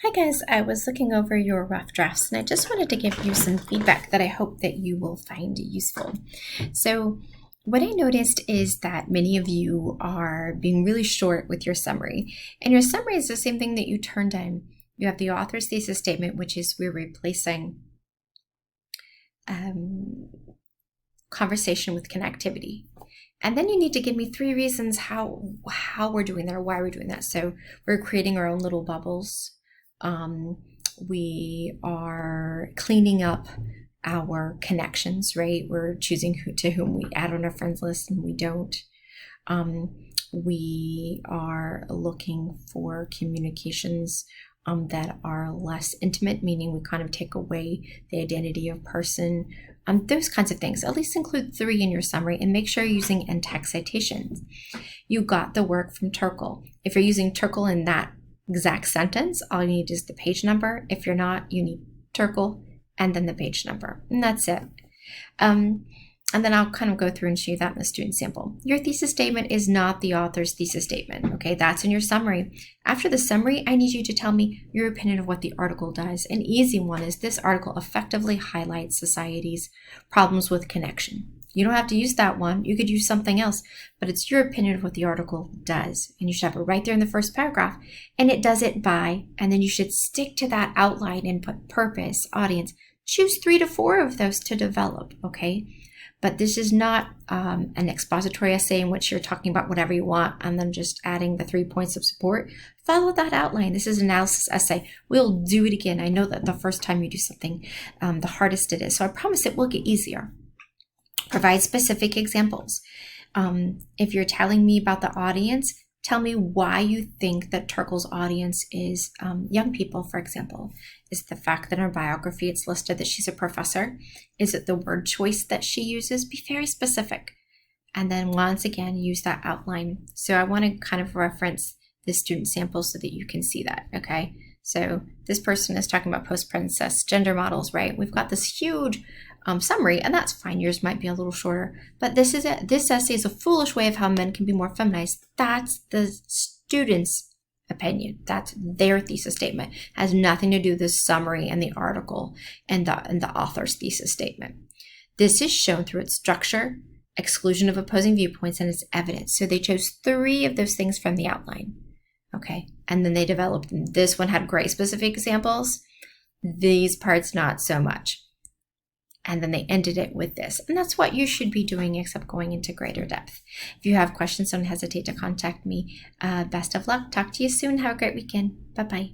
Hi guys, I was looking over your rough drafts and I just wanted to give you some feedback that I hope that you will find useful. So what I noticed is that many of you are being really short with your summary. And your summary is the same thing that you turned in. You have the author's thesis statement, which is we're replacing conversation with connectivity. And then you need to give me 3 reasons how we're doing that or why we're doing that. So we're creating our own little bubbles. We are cleaning up our connections, right? We're choosing to whom we add on our friends list and we don't. We are looking for communications that are less intimate, meaning we kind of take away the identity of person. Those kinds of things. At least include 3 in your summary and make sure you're using in-text citations. You got the work from Turkle. If you're using Turkle in that exact sentence, all you need is the page number. If you're not, you need Turkle and then the page number, and that's it. And then I'll kind of go through and show you that in the student sample. Your thesis statement is not the author's thesis statement, okay? That's in your summary. After the summary, I need you to tell me your opinion of what the article does. An easy one is this article effectively highlights society's problems with connection. You don't have to use that one. You could use something else, but it's your opinion of what the article does. And you should have it right there in the first paragraph. And it does it by, and then you should stick to that outline and put purpose, audience. Choose 3 to 4 of those to develop, okay? But this is not an expository essay in which you're talking about whatever you want and then just adding the 3 points of support. Follow that outline. This is an analysis essay. We'll do it again. I know that the first time you do something, the hardest it is. So I promise it will get easier. Provide specific examples. If you're telling me about the audience, tell me why you think that Turkle's audience is young people, for example. Is it the fact that in her biography it's listed that she's a professor? Is it the word choice that she uses? Be very specific. And then once again, use that outline. So I want to kind of reference the student sample so that you can see that, okay? So this person is talking about post-princess gender models, right? We've got this huge summary, and that's fine. Yours might be a little shorter, but this essay is a foolish way of how men can be more feminized. That's the student's opinion. That's their thesis statement. It has nothing to do with the summary and the article and the author's thesis statement. This is shown through its structure, exclusion of opposing viewpoints, and its evidence. So they chose 3 of those things from the outline. Okay, and then they developed. This one had great specific examples. These parts not so much. And then they ended it with this. And that's what you should be doing, except going into greater depth. If you have questions, don't hesitate to contact me. Best of luck. Talk to you soon. Have a great weekend. Bye-bye.